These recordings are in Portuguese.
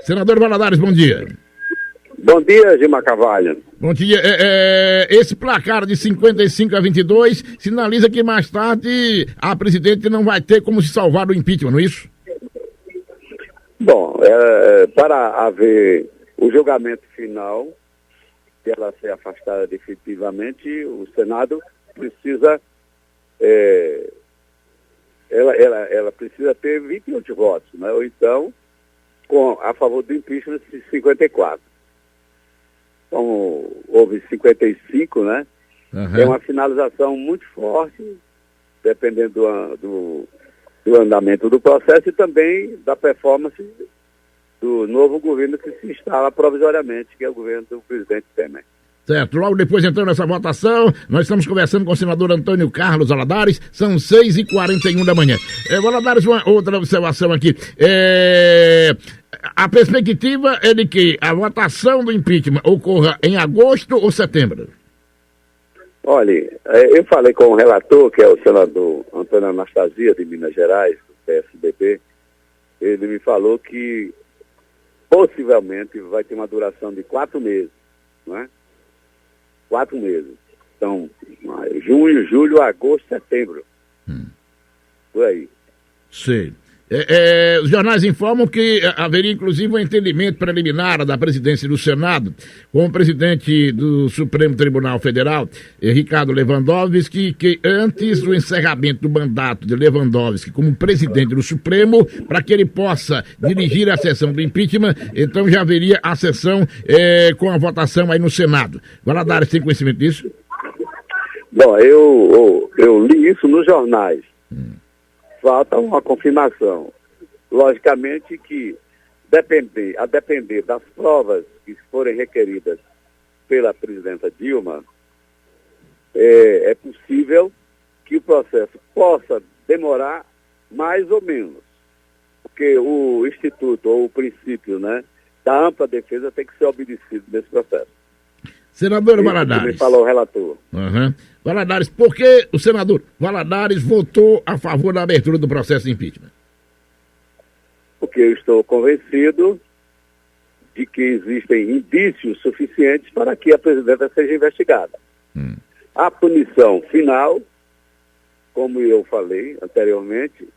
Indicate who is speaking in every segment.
Speaker 1: Senador Valadares, bom dia.
Speaker 2: Bom dia, Gilmar Carvalho.
Speaker 1: Bom dia. Esse placar de 55-22 sinaliza que mais tarde a presidente não vai ter como se salvar do impeachment, não é isso?
Speaker 2: Bom, para haver o julgamento final, se ela ser afastada definitivamente, o Senado precisa, ela precisa ter 28 votos, né? Ou então, a favor do impeachment, 54. Como houve 55, né?
Speaker 1: Uhum.
Speaker 2: É uma finalização muito forte, dependendo do andamento do processo e também da performance do novo governo que se instala provisoriamente, que é o governo do presidente Temer.
Speaker 1: Certo, logo depois entrando nessa votação, nós estamos conversando com o senador Antônio Carlos Valadares, são 6h41 da manhã. Valadares, uma outra observação aqui. A perspectiva é de que a votação do impeachment ocorra em agosto ou setembro?
Speaker 2: Olha, eu falei com o relator, que é o senador Antônio Anastasia, de Minas Gerais, do PSDB. Ele me falou que possivelmente vai ter uma duração de 4 meses, não é? 4 meses. Então, junho, julho, agosto, setembro. Por aí.
Speaker 1: Sim. Os jornais informam que haveria inclusive um entendimento preliminar da presidência do Senado com o presidente do Supremo Tribunal Federal, Ricardo Lewandowski, que antes do encerramento do mandato de Lewandowski como presidente do Supremo, para que ele possa dirigir a sessão do impeachment, então já haveria a sessão com a votação aí no Senado. Valadares tem conhecimento disso?
Speaker 2: Bom, eu li isso nos jornais. Falta uma confirmação. Logicamente que, a depender das provas que forem requeridas pela presidenta Dilma, é possível que o processo possa demorar mais ou menos. Porque o instituto, ou o princípio, né, da ampla defesa tem que ser obedecido nesse processo.
Speaker 1: Senador Valadares.
Speaker 2: Me falou o relator.
Speaker 1: Uhum. Valadares, por que o senador Valadares votou a favor da abertura do processo de impeachment?
Speaker 2: Porque eu estou convencido de que existem indícios suficientes para que a presidenta seja investigada. A punição final, como eu falei anteriormente,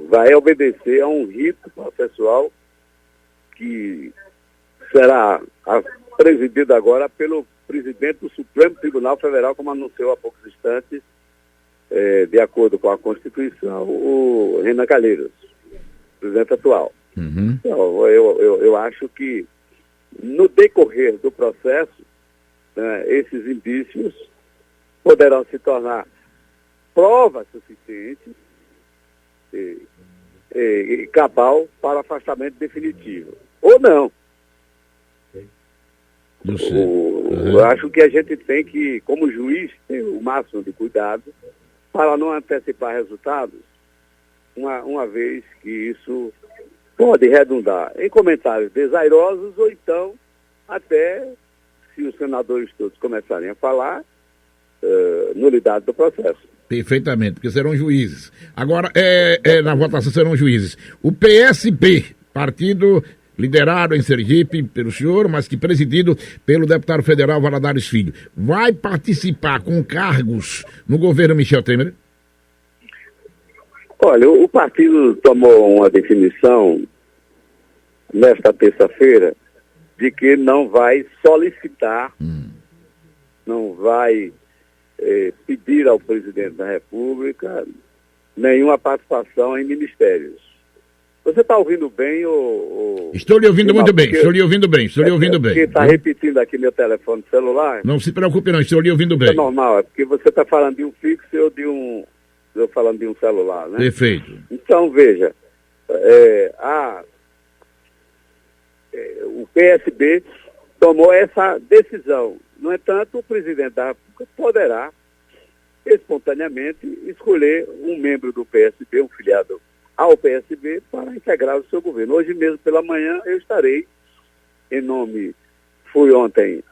Speaker 2: vai obedecer a um rito processual que será presidido agora pelo presidente do Supremo Tribunal Federal, como anunciou há poucos instantes, de acordo com a Constituição, o Renan Calheiros, presidente atual. Então, eu acho que no decorrer do processo, né, esses indícios poderão se tornar prova suficiente e cabal para afastamento definitivo. Ou não. Eu acho que a gente tem que, como juiz, ter o máximo de cuidado para não antecipar resultados, uma vez que isso pode redundar em comentários desairosos ou então até, se os senadores todos começarem a falar, nulidade do processo.
Speaker 1: Perfeitamente, porque serão juízes. Agora, na votação serão juízes. O PSB, partido liderado em Sergipe pelo senhor, mas que presidido pelo deputado federal Valadares Filho, vai participar com cargos no governo Michel Temer?
Speaker 2: Olha, o partido tomou uma definição nesta terça-feira de que não vai solicitar, não vai pedir ao presidente da República nenhuma participação em ministérios. Você está ouvindo bem ou...
Speaker 1: Estou lhe ouvindo muito bem, estou lhe ouvindo bem.
Speaker 2: Porque está repetindo aqui meu telefone celular.
Speaker 1: Não se preocupe não, estou lhe ouvindo bem.
Speaker 2: É normal, é porque você está falando de um fixo e eu falando de um celular, né?
Speaker 1: Perfeito.
Speaker 2: Então, veja, o PSB tomou essa decisão. No entanto, o presidente da República poderá, espontaneamente, escolher um membro do PSB, um filiado ao PSB, para integrar o seu governo. Hoje mesmo, pela manhã, eu estarei fui ontem.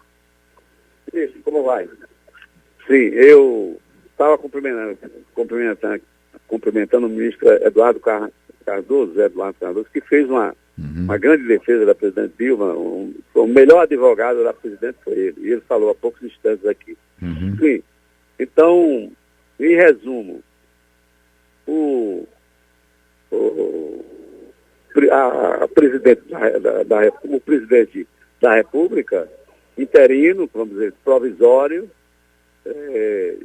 Speaker 2: Como vai? Sim, eu estava cumprimentando o ministro Eduardo Cardoso, que fez uma Uma grande defesa da presidente Dilma, o melhor advogado da presidente foi ele, e ele falou há poucos instantes aqui. Sim. Então, em resumo, o presidente da República, interino, vamos dizer, provisório,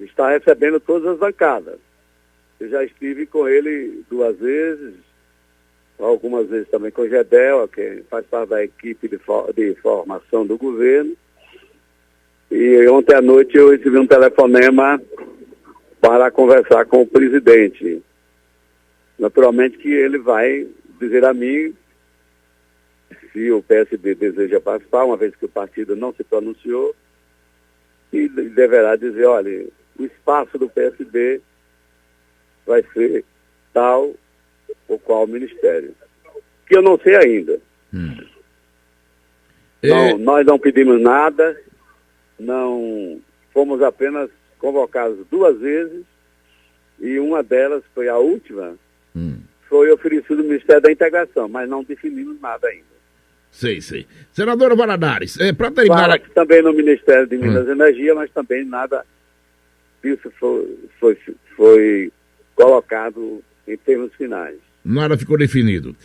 Speaker 2: está recebendo todas as bancadas. Eu já estive com ele 2 vezes, algumas vezes também com o Gedel, que faz parte da equipe de formação do governo. E ontem à noite eu recebi um telefonema para conversar com o presidente. Naturalmente que ele vai dizer a mim se o PSB deseja participar, uma vez que o partido não se pronunciou, e deverá dizer, olha, o espaço do PSB vai ser tal ou qual ministério. Que eu não sei ainda. Não, nós não pedimos nada, não fomos apenas convocados 2 vezes, e uma delas foi a última, foi oferecido o Ministério da Integração, mas não definimos nada ainda.
Speaker 1: Sei. Senadora Valadares, para terminar...
Speaker 2: Fala também no Ministério de Minas e Energia, mas também nada disso foi colocado em termos finais.
Speaker 1: Nada ficou definido.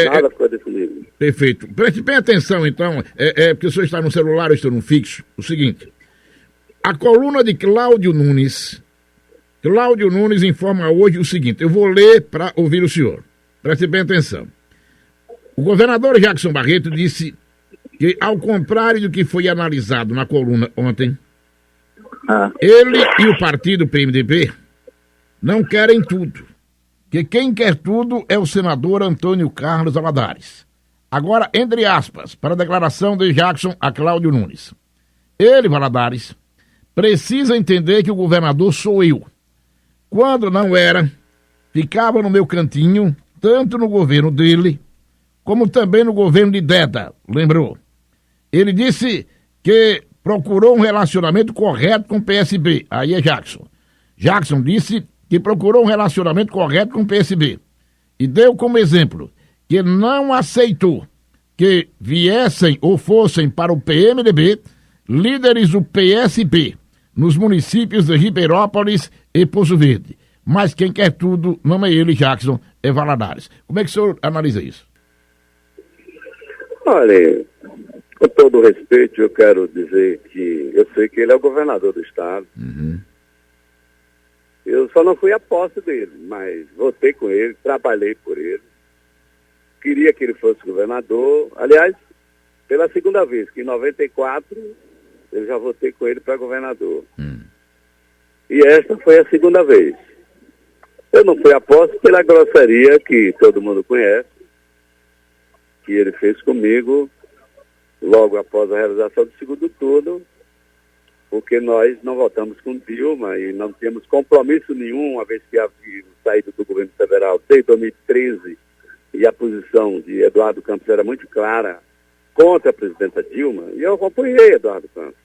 Speaker 2: Nada ficou definido.
Speaker 1: Perfeito. Preste bem atenção, então, porque o senhor está no celular, eu estou no fixo. O seguinte, a coluna de Cláudio Nunes informa hoje o seguinte, eu vou ler para ouvir o senhor. Preste bem atenção. O governador Jackson Barreto disse que, ao contrário do que foi analisado na coluna ontem, ele e o partido PMDB não querem tudo. Que quem quer tudo é o senador Antônio Carlos Valadares. Agora, entre aspas, para a declaração de Jackson a Cláudio Nunes. Ele, Valadares, precisa entender que o governador sou eu. Quando não era, ficava no meu cantinho, tanto no governo dele, como também no governo de Deda, lembrou. Ele disse que procurou um relacionamento correto com o PSB. Aí é Jackson. Jackson disse que procurou um relacionamento correto com o PSB. E deu como exemplo que não aceitou que viessem ou fossem para o PMDB líderes do PSB nos municípios de Ribeirópolis e Poço Verde. Mas quem quer tudo não é ele, Jackson, é Valadares. Como é que o senhor analisa isso?
Speaker 2: Olha, com todo respeito, eu quero dizer que eu sei que ele é o governador do estado. Eu só não fui a posse dele, mas votei com ele, trabalhei por ele. Queria que ele fosse governador. Aliás, pela segunda vez, que em 94 eu já votei com ele para governador. E esta foi a segunda vez. Eu não fui a posse pela grosseria que todo mundo conhece, que ele fez comigo logo após a realização do segundo turno, porque nós não votamos com Dilma e não temos compromisso nenhum, uma vez que havia saído do governo federal desde 2013 e a posição de Eduardo Campos era muito clara contra a presidenta Dilma, e eu acompanhei Eduardo Campos.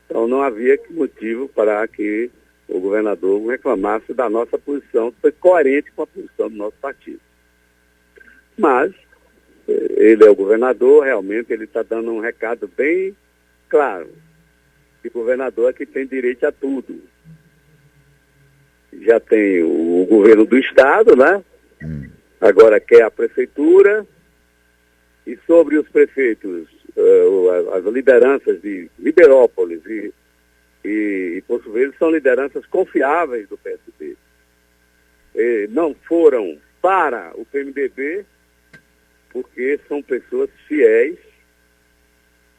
Speaker 2: Então não havia motivo para que o governador reclamasse da nossa posição, que foi coerente com a posição do nosso partido. Mas ele é o governador, realmente ele está dando um recado bem claro. Que o governador é que tem direito a tudo. Já tem o governo do estado, né? Agora quer a prefeitura. E sobre os prefeitos, as lideranças de Ribeirópolis e Poço Verde são lideranças confiáveis do PSB. Não foram para o PMDB porque são pessoas fiéis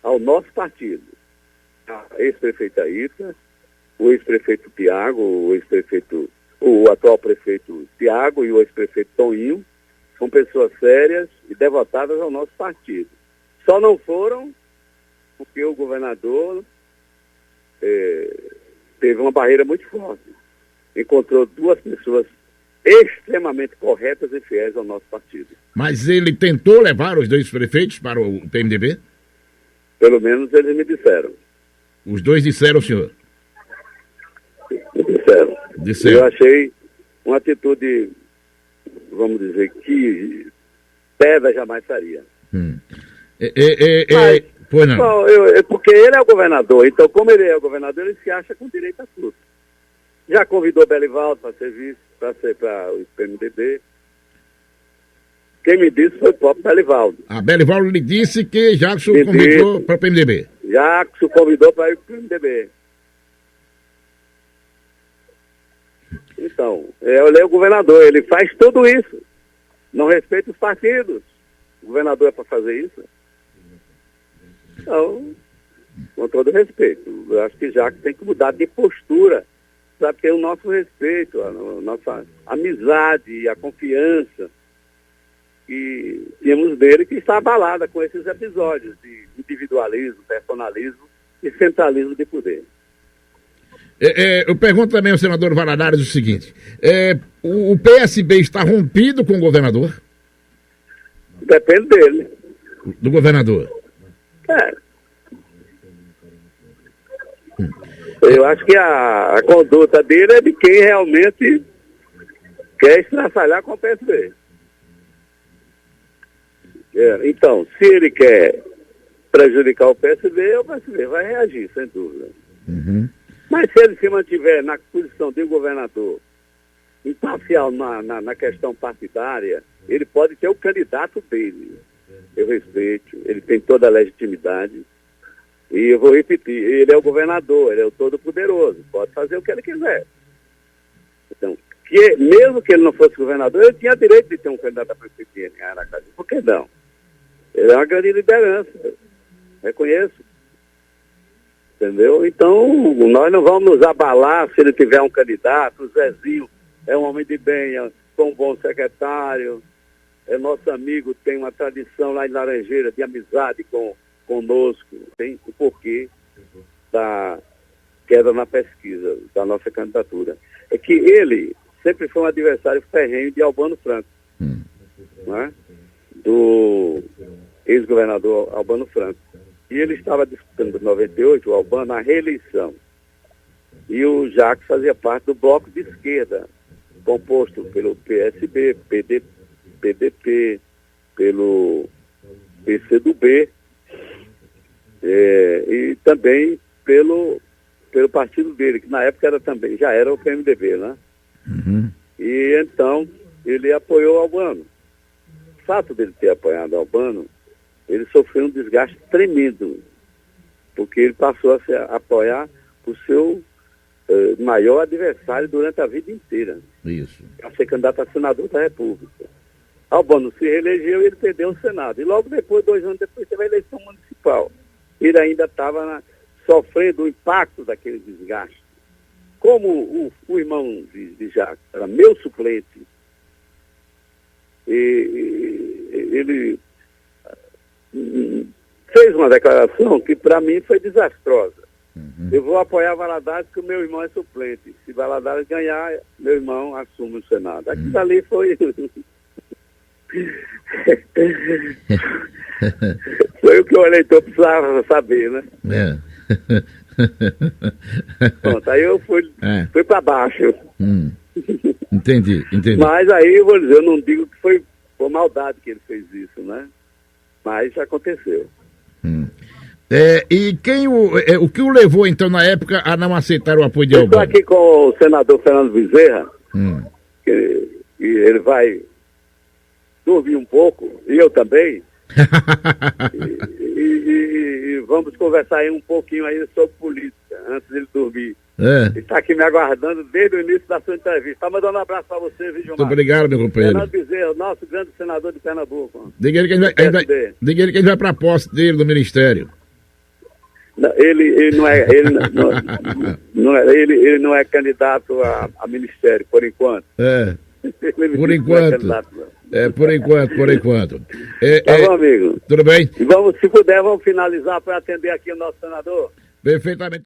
Speaker 2: ao nosso partido. A ex-prefeita Ita, o ex-prefeito Tiago, o atual prefeito Tiago e o ex-prefeito Toninho são pessoas sérias e devotadas ao nosso partido. Só não foram porque o governador teve uma barreira muito forte. Encontrou 2 pessoas extremamente corretas e fiéis ao nosso partido.
Speaker 1: Mas ele tentou levar os 2 prefeitos para o PMDB?
Speaker 2: Pelo menos eles me disseram.
Speaker 1: Os 2 disseram, senhor?
Speaker 2: Me disseram. Eu achei uma atitude, vamos dizer, que pedra jamais faria.
Speaker 1: Mas, pois não.
Speaker 2: Bom, porque ele é o governador, então como ele é o governador, ele se acha com direito a tudo. Já convidou Belivaldo para ser vice, para o PMDB. Quem me disse foi o próprio Belivaldo.
Speaker 1: A Belivaldo lhe disse que Jackson convidou para o PMDB.
Speaker 2: Jackson convidou para ir para o PMDB. Então, ele é o governador, ele faz tudo isso. Não respeita os partidos. O governador é para fazer isso? Então, com todo respeito, eu acho que Jackson tem que mudar de postura para ter o nosso respeito, a nossa amizade e a confiança que temos dele, que está abalada com esses episódios de individualismo, personalismo e centralismo de poder.
Speaker 1: Eu pergunto também ao senador Valadares o seguinte, o PSB está rompido com o governador?
Speaker 2: Depende dele.
Speaker 1: Do governador?
Speaker 2: Eu acho que a conduta dele é de quem realmente quer estraçalhar com o PSB. Então, se ele quer prejudicar o PSB vai reagir, sem dúvida.
Speaker 1: Uhum.
Speaker 2: Mas se ele se mantiver na posição de um governador imparcial na questão partidária, ele pode ter o candidato dele. Eu respeito, ele tem toda a legitimidade. E eu vou repetir, ele é o governador, ele é o todo-poderoso, pode fazer o que ele quiser. Então, mesmo que ele não fosse governador, ele tinha direito de ter um candidato a prefeito em Aracaju. Por que não? Ele é uma grande liderança, reconheço. Entendeu? Então, nós não vamos nos abalar se ele tiver um candidato. O Zezinho é um homem de bem, foi um bom secretário, é nosso amigo, tem uma tradição lá em Laranjeira de amizade conosco, tem o porquê da queda na pesquisa da nossa candidatura. É que ele sempre foi um adversário ferrenho de Albano Franco, né? Do ex-governador Albano Franco. E ele estava disputando em 98, o Albano, a reeleição. E o Jacques fazia parte do bloco de esquerda, composto pelo PSB, PDP, pelo PCdoB, e também pelo partido dele, que na época já era o PMDB, né?
Speaker 1: Uhum.
Speaker 2: E então ele apoiou o Albano. O fato dele ter apoiado o Albano, ele sofreu um desgaste tremendo, porque ele passou a se apoiar o seu maior adversário durante a vida inteira.
Speaker 1: Isso.
Speaker 2: A ser candidato a senador da República. Albano se reelegeu e ele perdeu o Senado. E logo depois, 2 anos depois, teve a eleição municipal. Ele ainda estava sofrendo o impacto daquele desgaste. Como o irmão de Jacques era meu suplente, ele fez uma declaração que para mim foi desastrosa.
Speaker 1: Uhum.
Speaker 2: Eu vou apoiar Valadares porque o meu irmão é suplente. Se Valadares ganhar, meu irmão assume o Senado. Aquilo ali foi... foi o que o eleitor precisava saber, né? Pronto, aí eu fui para baixo.
Speaker 1: Entendi.
Speaker 2: Mas aí, eu vou dizer, eu não digo que foi por maldade que ele fez isso, né? Mas aconteceu.
Speaker 1: E o que o levou, então, na época, a não aceitar o apoio de Albano?
Speaker 2: Eu estou aqui com o senador Fernando Bezerra, que ele vai dormir um pouco, e eu também. e vamos conversar aí um pouquinho aí sobre política, antes dele dormir. Ele está aqui me aguardando desde o início da sua entrevista. Está mandando um abraço para você, viu, Gilmar?
Speaker 1: Muito obrigado, meu companheiro.
Speaker 2: Fernando Bezerra, nosso grande senador de Pernambuco.
Speaker 1: Diga ele que ele vai para a posse dele do Ministério.
Speaker 2: Não, ele não é, ele não é candidato a Ministério, por enquanto.
Speaker 1: Por enquanto. Por enquanto.
Speaker 2: Tá bom, amigo?
Speaker 1: Tudo bem?
Speaker 2: E se puder, vamos finalizar para atender aqui o nosso senador.
Speaker 1: Perfeitamente.